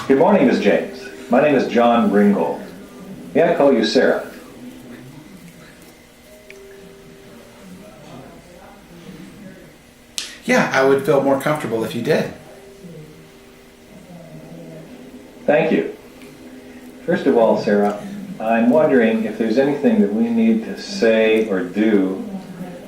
Good morning, Ms. James. My name is John Ringgold. May I call you Sarah? Yeah, I would feel more comfortable if you did. Thank you. First of all, Sarah, I'm wondering if there's anything that we need to say or do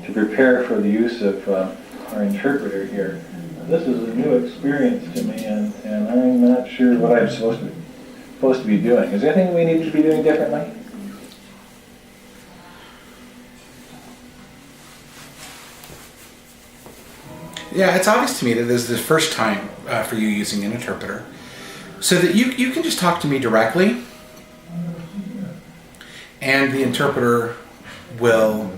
to prepare for the use of our interpreter here. This is a new experience to me, and I'm not sure what I'm supposed to be doing. Is there anything we need to be doing differently? Yeah, it's obvious to me that this is the first time for you using an interpreter, so that you can just talk to me directly, and the interpreter will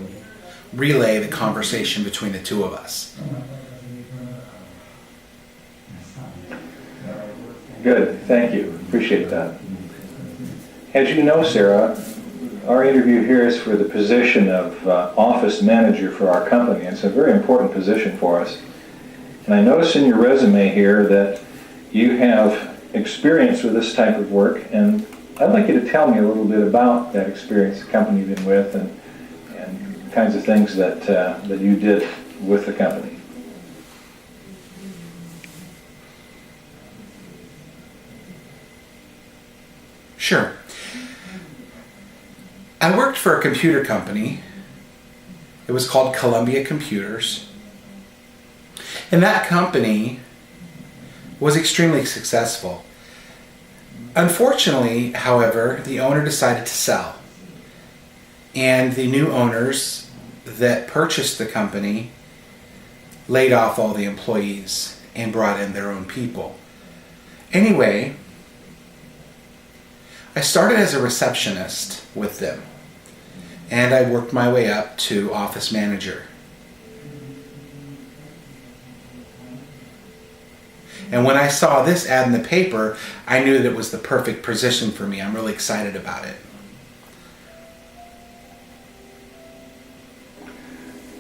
relay the conversation between the two of us. Good, thank you. Appreciate that. As you know, Sarah, our interview here is for the position of office manager for our company. It's a very important position for us. And I notice in your resume here that you have experience with this type of work, and I'd like you to tell me a little bit about that experience, the company you've been with, and kinds of things that you did with the company. Sure. I worked for a computer company. It was called Columbia Computers. And that company was extremely successful. Unfortunately, however, the owner decided to sell. And the new owners that purchased the company laid off all the employees and brought in their own people. Anyway, I started as a receptionist with them, and I worked my way up to office manager. And when I saw this ad in the paper, I knew that it was the perfect position for me. I'm really excited about it.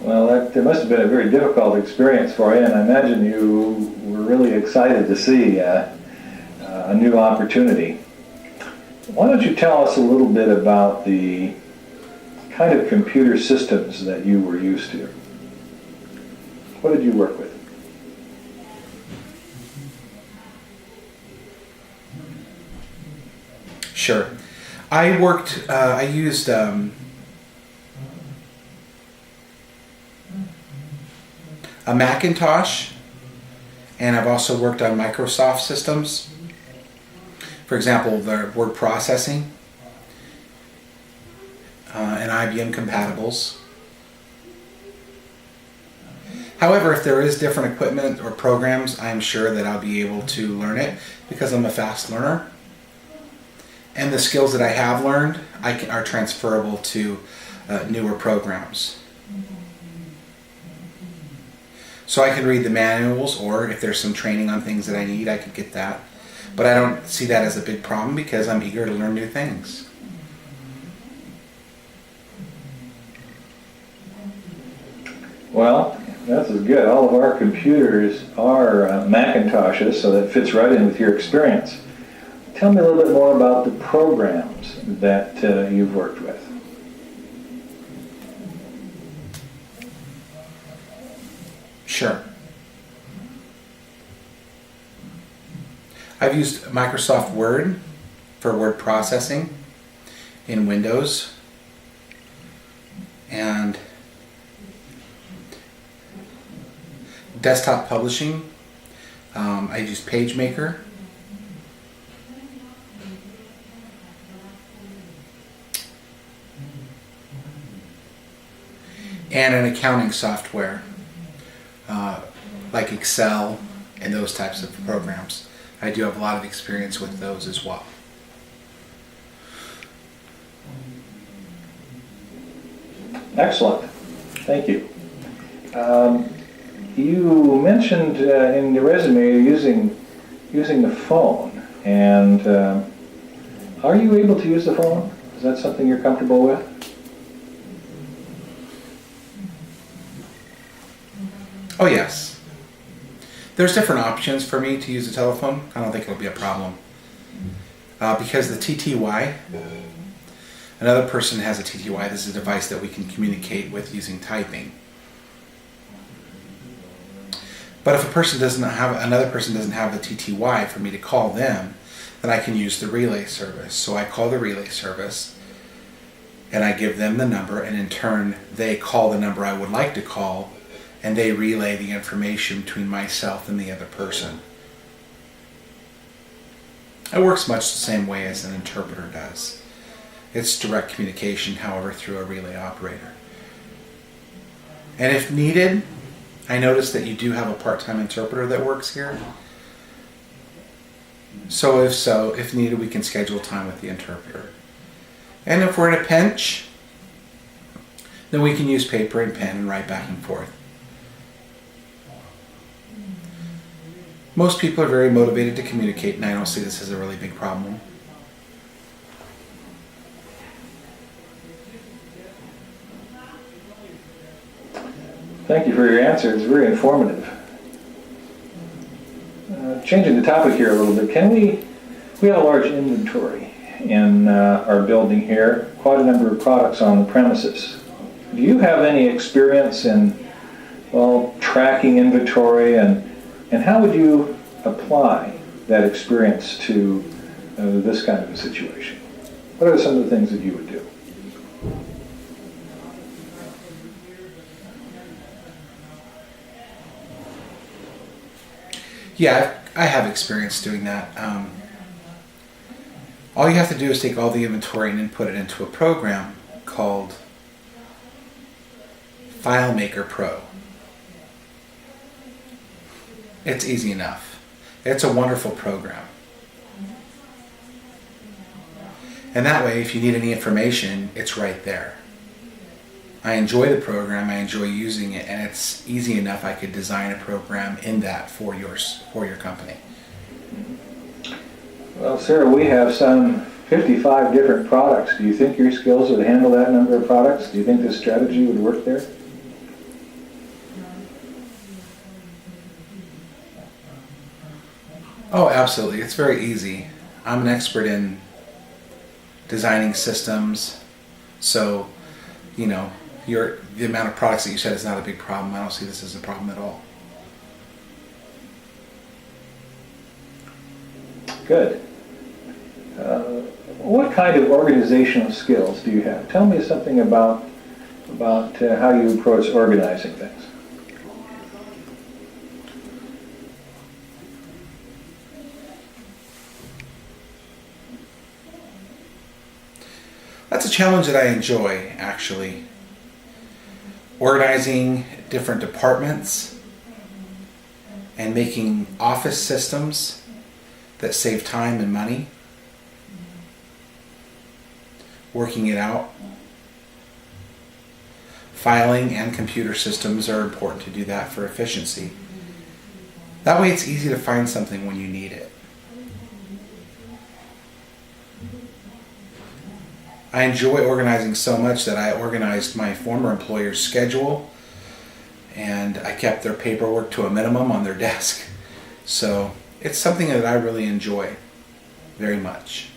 Well, that must have been a very difficult experience for you, and I imagine you were really excited to see a new opportunity. Why don't you tell us a little bit about the kind of computer systems that you were used to? What did you work with? Sure. I used a Macintosh, and I've also worked on Microsoft systems. For example, the word processing and IBM compatibles. However, if there is different equipment or programs, I'm sure that I'll be able to learn it because I'm a fast learner. And the skills that I have learned are transferable to newer programs. So I can read the manuals, or if there's some training on things that I need, I could get that. But I don't see that as a big problem because I'm eager to learn new things. Well, this is good. All of our computers are Macintoshes, so that fits right in with your experience. Tell me a little bit more about the programs that you've worked with. Sure. I've used Microsoft Word for word processing in Windows, and desktop publishing. I used PageMaker. And an accounting software like Excel and those types of programs. I do have a lot of experience with those as well. Excellent. Thank you. You mentioned in your resume using the phone, and are you able to use the phone? Is that something you're comfortable with? Oh yes. There's different options for me to use the telephone. I don't think it'll be a problem. Because the TTY, another person has a TTY. This is a device that we can communicate with using typing. But if another person doesn't have the TTY for me to call them, then I can use the relay service. So I call the relay service and I give them the number, and in turn they call the number I would like to call, and they relay the information between myself and the other person. It works much the same way as an interpreter does. It's direct communication, however, through a relay operator. And if needed, I noticed that you do have a part-time interpreter that works here. So if needed, we can schedule time with the interpreter. And if we're in a pinch, then we can use paper and pen and write back and forth. Most people are very motivated to communicate, and I don't see this as a really big problem. Thank you for your answer. It's very informative. Changing the topic here a little bit, we have a large inventory in our building here, quite a number of products on the premises. Do you have any experience in, tracking inventory, and how would you apply that experience to this kind of a situation? What are some of the things that you would do? Yeah, I have experience doing that. All you have to do is take all the inventory and input it into a program called FileMaker Pro. It's easy enough. It's a wonderful program. And that way, if you need any information, it's right there. I enjoy the program, I enjoy using it, and it's easy enough I could design a program in that for your company. Well, Sarah, we have some 55 different products. Do you think your skills would handle that number of products? Do you think this strategy would work there? Oh, absolutely. It's very easy. I'm an expert in designing systems, so, the amount of products that you said is not a big problem. I don't see this as a problem at all. Good. What kind of organizational skills do you have? Tell me something about how you approach organizing things. That's a challenge that I enjoy, actually. Organizing different departments and making office systems that save time and money. Working it out. Filing and computer systems are important to do that for efficiency. That way it's easy to find something when you need it. I enjoy organizing so much that I organized my former employer's schedule, and I kept their paperwork to a minimum on their desk. So it's something that I really enjoy very much.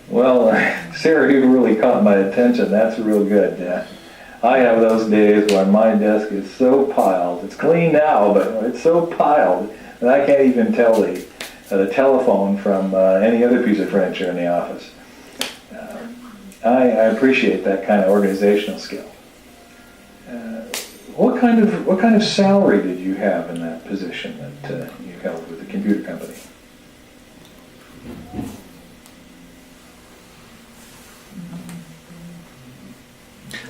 Well, Sarah, you really caught my attention. That's real good. I have those days where my desk is so piled. It's clean now, but it's so piled that I can't even tell the telephone from any other piece of furniture in the office. I appreciate that kind of organizational skill. What kind of salary did you have in that position that you held with the computer company?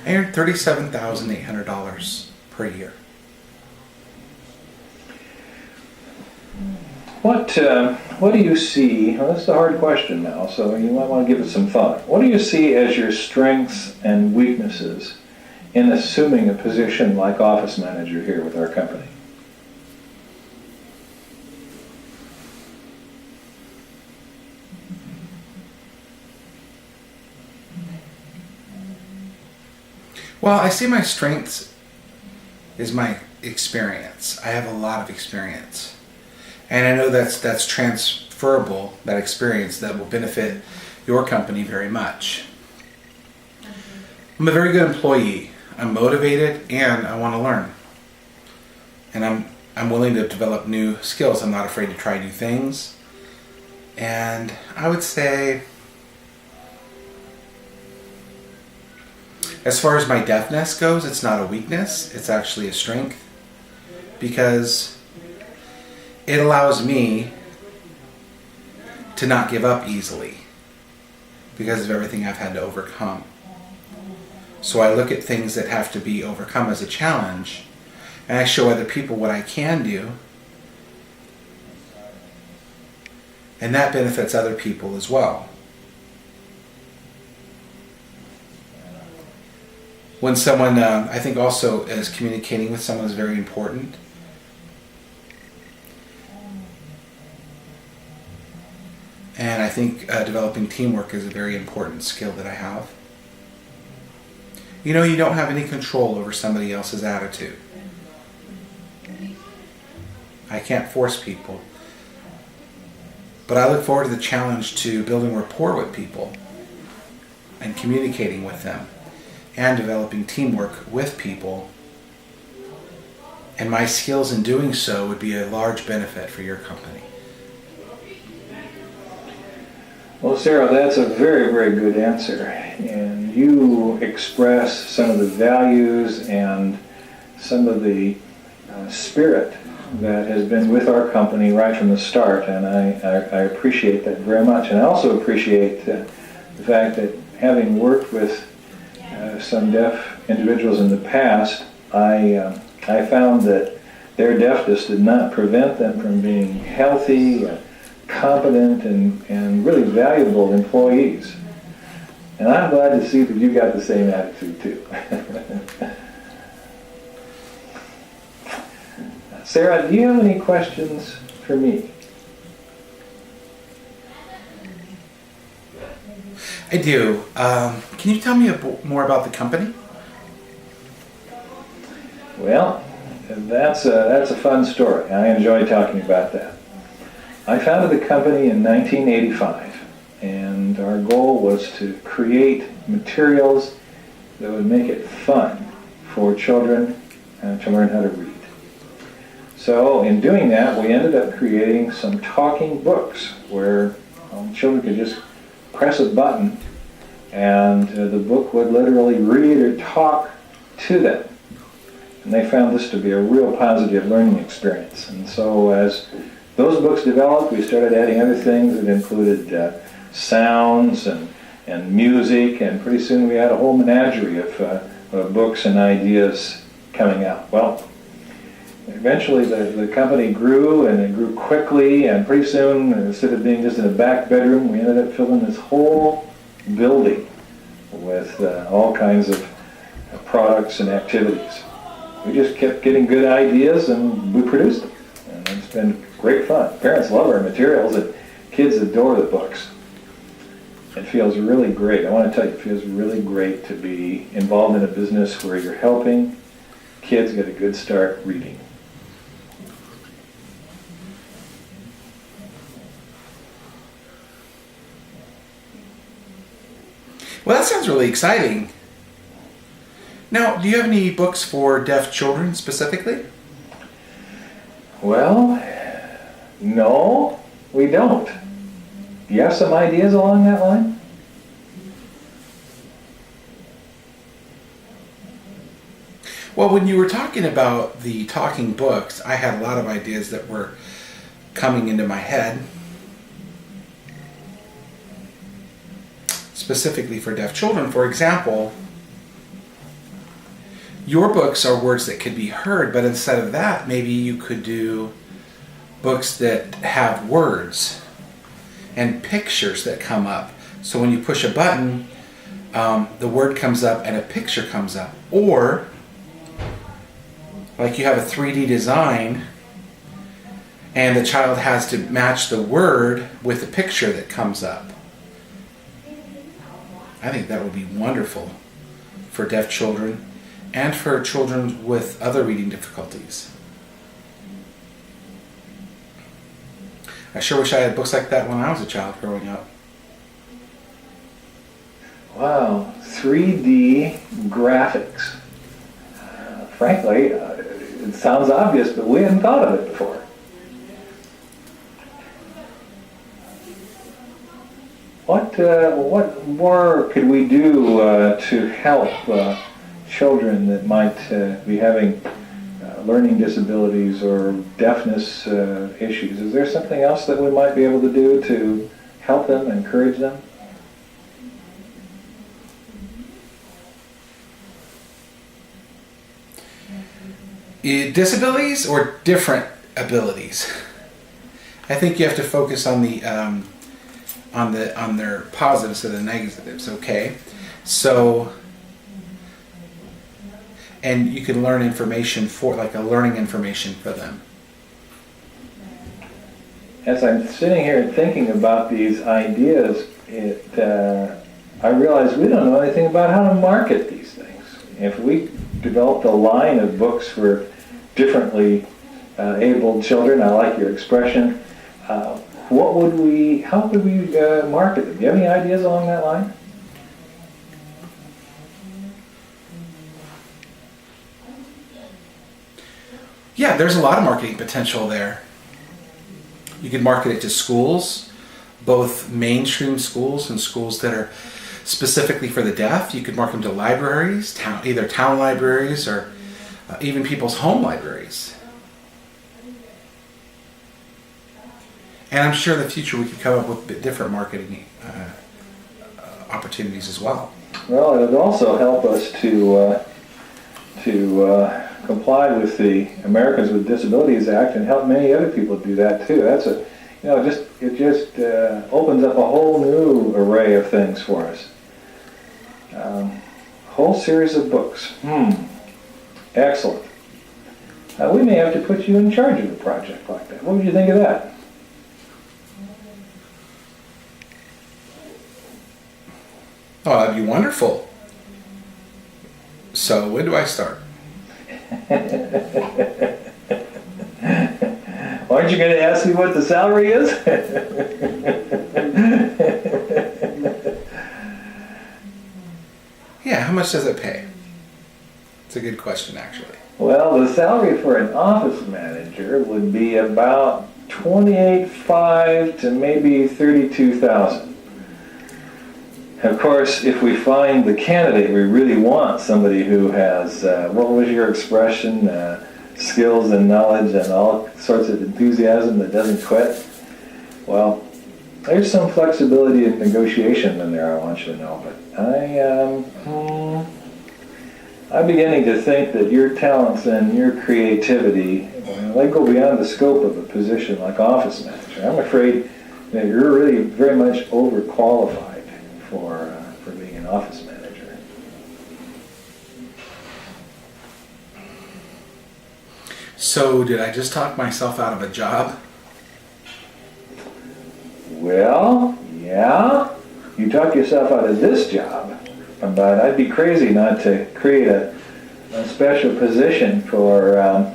I earned $37,800 per year. What do you see? Well, that's a hard question now, so you might want to give it some thought. What do you see as your strengths and weaknesses in assuming a position like office manager here with our company? Well, I see my strengths is my experience. I have a lot of experience. And I know that's transferable, that experience that will benefit your company very much. I'm a very good employee. I'm motivated and I want to learn. And I'm willing to develop new skills. I'm not afraid to try new things. And I would say, as far as my deafness goes, it's not a weakness, it's actually a strength, because it allows me to not give up easily because of everything I've had to overcome. So I look at things that have to be overcome as a challenge, and I show other people what I can do, and that benefits other people as well. When someone, I think also as communicating with someone is very important. And I think developing teamwork is a very important skill that I have. You know, you don't have any control over somebody else's attitude. I can't force people. But I look forward to the challenge to building rapport with people and communicating with them and developing teamwork with people. And my skills in doing so would be a large benefit for your company. Well, Sarah, that's a very, very good answer. And you express some of the values and some of the spirit that has been with our company right from the start. And I appreciate that very much. And I also appreciate the fact that having worked with some deaf individuals in the past, I found that their deafness did not prevent them from being healthy, competent, and really valuable employees. And I'm glad to see that you got the same attitude too. Sarah, do you have any questions for me? I do. Can you tell me more about the company? Well, that's a fun story. I enjoy talking about that. I founded the company in 1985, and our goal was to create materials that would make it fun for children to learn how to read. So in doing that, we ended up creating some talking books where children could just press a button and the book would literally read or talk to them. And they found this to be a real positive learning experience. And so as those books developed, we started adding other things that included sounds and music, and pretty soon we had a whole menagerie of books and ideas coming out. Well, eventually the company grew, and it grew quickly, and pretty soon, instead of being just in a back bedroom, we ended up filling this whole building with all kinds of products and activities. We just kept getting good ideas and we produced them. And it's been great fun. Parents love our materials and kids adore the books. It feels really great. I want to tell you, it feels really great to be involved in a business where you're helping kids get a good start reading. Well, that sounds really exciting. Now, do you have any books for deaf children specifically? Well, no, we don't. Do you have some ideas along that line? Well, when you were talking about the talking books, I had a lot of ideas that were coming into my head, specifically for deaf children. For example, your books are words that could be heard, but instead of that, maybe you could do books that have words and pictures that come up. So when you push a button, the word comes up and a picture comes up. Or, like you have a 3D design and the child has to match the word with the picture that comes up. I think that would be wonderful for deaf children and for children with other reading difficulties. I sure wish I had books like that when I was a child growing up. Wow, 3D graphics. Frankly, it sounds obvious, but we hadn't thought of it before. What more could we do to help children that might be having learning disabilities or deafness issues? Is there something else that we might be able to do to help them, encourage them? Disabilities or different abilities? I think you have to focus on on their positives and the negatives. Okay, so and you can learn information for like a learning information for them. As I'm sitting here thinking about these ideas, I realize we don't know anything about how to market these things. If we developed a line of books for differently abled children, I like your expression, how would we market them? Do you have any ideas along that line? Yeah, there's a lot of marketing potential there. You can market it to schools, both mainstream schools and schools that are specifically for the deaf. You could market them to libraries, either town libraries or even people's home libraries. And I'm sure in the future we could come up with different marketing opportunities as well. Well, it would also help us to comply with the Americans with Disabilities Act and help many other people do that too. That's it just opens up a whole new array of things for us. Whole series of books. Excellent. We may have to put you in charge of a project like that. What would you think of that? Oh, that'd be wonderful. So when do I start? Aren't you going to ask me what the salary is? Yeah, how much does it pay? It's a good question, actually. Well, the salary for an office manager would be about $28,500 to maybe $32,000. Of course, if we find the candidate we really want, somebody who has, what was your expression, skills and knowledge and all sorts of enthusiasm that doesn't quit, well, there's some flexibility in negotiation in there, I want you to know. But I'm beginning to think that your talents and your creativity, they go beyond the scope of a position like office manager. I'm afraid that you're really very much overqualified for being an office manager. So did I just talk myself out of a job? Well, yeah, you talk yourself out of this job, but I'd be crazy not to create a special position for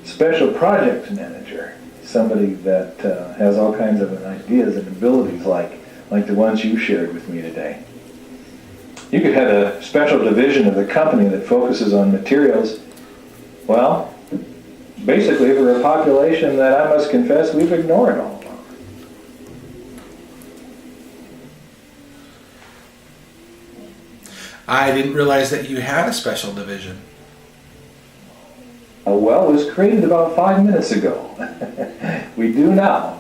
special project manager, somebody that has all kinds of ideas and abilities like the ones you shared with me today. You could have a special division of the company that focuses on materials, well, basically for a population that I must confess we've ignored all along. I didn't realize that you had a special division. Well, it was created about 5 minutes ago. We do now.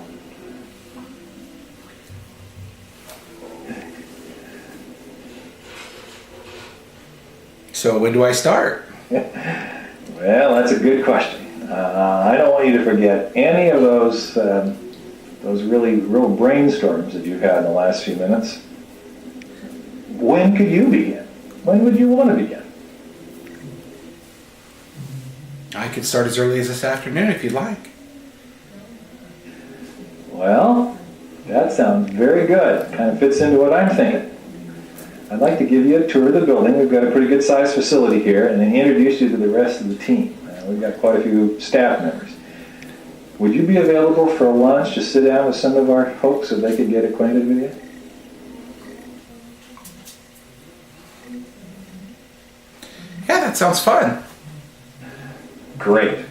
So when do I start? Well, that's a good question. I don't want you to forget any of those real brainstorms that you've had in the last few minutes. When could you begin? When would you want to begin? I could start as early as this afternoon if you'd like. Well, that sounds very good. Kind of fits into what I'm thinking. I'd like to give you a tour of the building. We've got a pretty good sized facility here, and then introduce you to the rest of the team. We've got quite a few staff members. Would you be available for a lunch to sit down with some of our folks so they could get acquainted with you? Yeah, that sounds fun. Great.